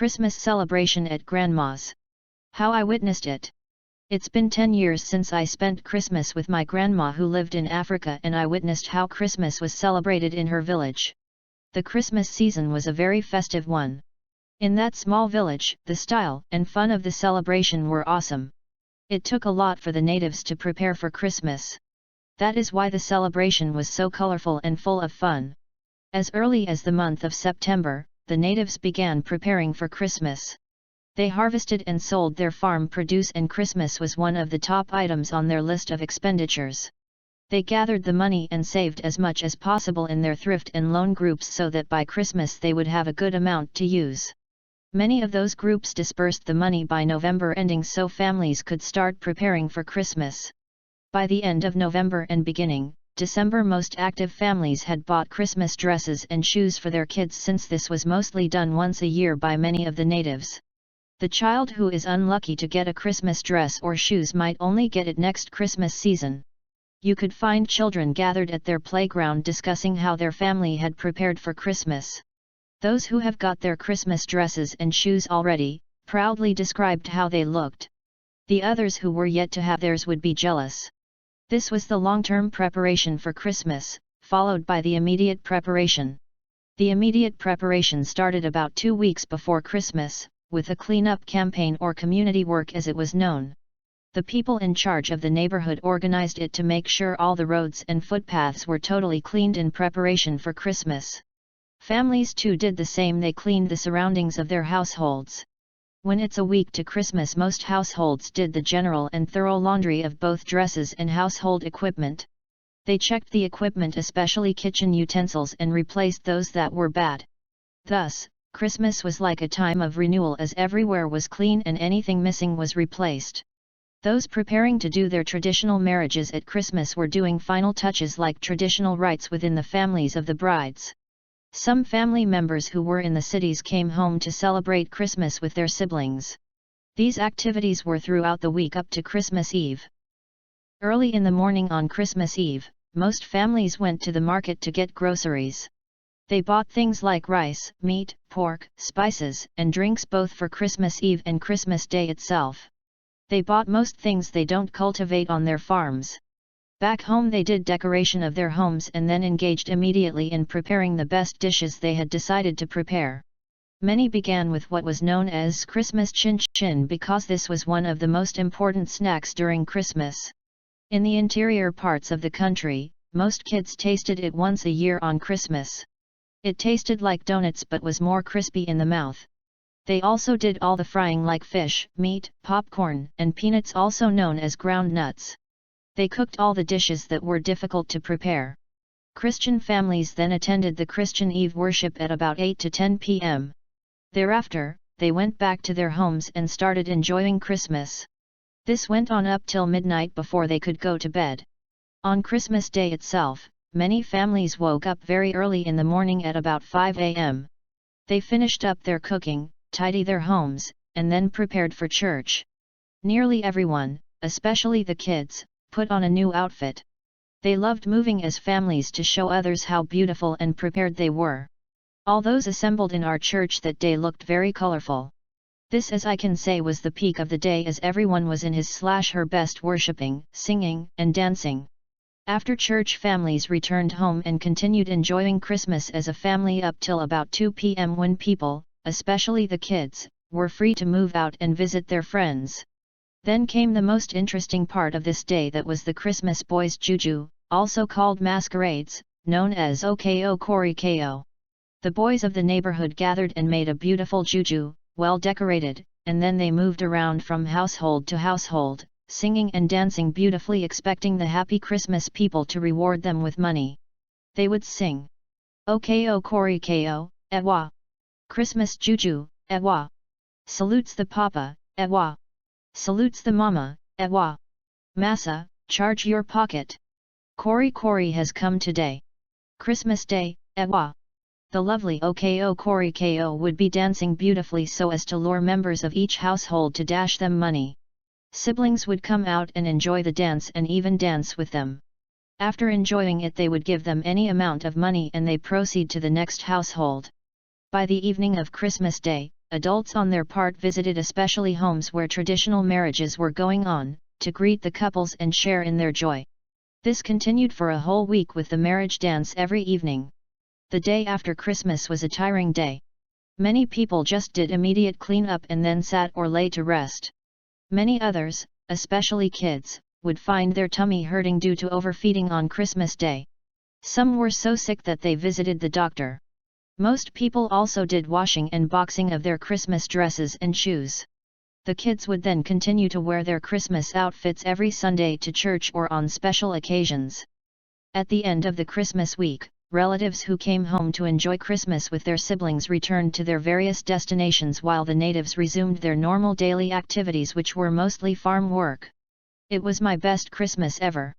Christmas celebration at Grandma's. How I witnessed it. It's been 10 years since I spent Christmas with my grandma who lived in Africa, and I witnessed how Christmas was celebrated in her village. The Christmas season was a very festive one. In that small village, the style and fun of the celebration were awesome. It took a lot for the natives to prepare for Christmas. That is why the celebration was so colorful and full of fun. As early as the month of September, the natives began preparing for Christmas. They harvested and sold their farm produce, and Christmas was one of the top items on their list of expenditures. They gathered the money and saved as much as possible in their thrift and loan groups so that by Christmas they would have a good amount to use. Many of those groups dispersed the money by November ending so families could start preparing for Christmas. By the end of November and beginning December, most active families had bought Christmas dresses and shoes for their kids, since this was mostly done once a year by many of the natives. The child who is unlucky to get a Christmas dress or shoes might only get it next Christmas season. You could find children gathered at their playground discussing how their family had prepared for Christmas. Those who have got their Christmas dresses and shoes already, proudly described how they looked. The others who were yet to have theirs would be jealous. This was the long-term preparation for Christmas, followed by the immediate preparation. The immediate preparation started about 2 weeks before Christmas, with a cleanup campaign, or community work as it was known. The people in charge of the neighborhood organized it to make sure all the roads and footpaths were totally cleaned in preparation for Christmas. Families too did the same. They cleaned the surroundings of their households. When it's a week to Christmas, most households did the general and thorough laundry of both dresses and household equipment. They checked the equipment, especially kitchen utensils, and replaced those that were bad. Thus, Christmas was like a time of renewal, as everywhere was clean and anything missing was replaced. Those preparing to do their traditional marriages at Christmas were doing final touches like traditional rites within the families of the brides. Some family members who were in the cities came home to celebrate Christmas with their siblings. These activities were throughout the week up to Christmas Eve. Early in the morning on Christmas Eve, most families went to the market to get groceries. They bought things like rice, meat, pork, spices, and drinks both for Christmas Eve and Christmas Day itself. They bought most things they don't cultivate on their farms. Back home they did decoration of their homes and then engaged immediately in preparing the best dishes they had decided to prepare. Many began with what was known as Christmas chin-chin because this was one of the most important snacks during Christmas. In the interior parts of the country, most kids tasted it once a year on Christmas. It tasted like donuts but was more crispy in the mouth. They also did all the frying like fish, meat, popcorn, and peanuts, also known as ground nuts. They cooked all the dishes that were difficult to prepare. Christian families then attended the Christian Eve worship at about 8 to 10 p.m. Thereafter, they went back to their homes and started enjoying Christmas. This went on up till midnight before they could go to bed. On Christmas Day itself, many families woke up very early in the morning at about 5 a.m. They finished up their cooking, tidied their homes, and then prepared for church. Nearly everyone, especially the kids, put on a new outfit. They loved moving as families to show others how beautiful and prepared they were. All those assembled in our church that day looked very colorful. This, as I can say, was the peak of the day, as everyone was in his/her best, worshipping, singing, and dancing. After church, families returned home and continued enjoying Christmas as a family up till about 2 p.m. when people, especially the kids, were free to move out and visit their friends. Then came the most interesting part of this day, that was the Christmas boys' juju, also called masquerades, known as Oko Kori Ko. The boys of the neighborhood gathered and made a beautiful juju, well decorated, and then they moved around from household to household, singing and dancing beautifully, expecting the happy Christmas people to reward them with money. They would sing, Oko Kori Ko, Ewa. Christmas juju, Ewa. Salutes the papa, Ewa. Salutes the mama, Ewa. Massa, charge your pocket. Kori Kori has come today. Christmas Day, Ewa. The lovely Oko Kori Ko would be dancing beautifully so as to lure members of each household to dash them money. Siblings would come out and enjoy the dance and even dance with them. After enjoying it, they would give them any amount of money and they proceed to the next household. By the evening of Christmas Day, adults on their part visited especially homes where traditional marriages were going on, to greet the couples and share in their joy. This continued for a whole week with the marriage dance every evening. The day after Christmas was a tiring day. Many people just did immediate clean-up and then sat or lay to rest. Many others, especially kids, would find their tummy hurting due to overfeeding on Christmas Day. Some were so sick that they visited the doctor. Most people also did washing and boxing of their Christmas dresses and shoes. The kids would then continue to wear their Christmas outfits every Sunday to church or on special occasions. At the end of the Christmas week, relatives who came home to enjoy Christmas with their siblings returned to their various destinations while the natives resumed their normal daily activities, which were mostly farm work. It was my best Christmas ever.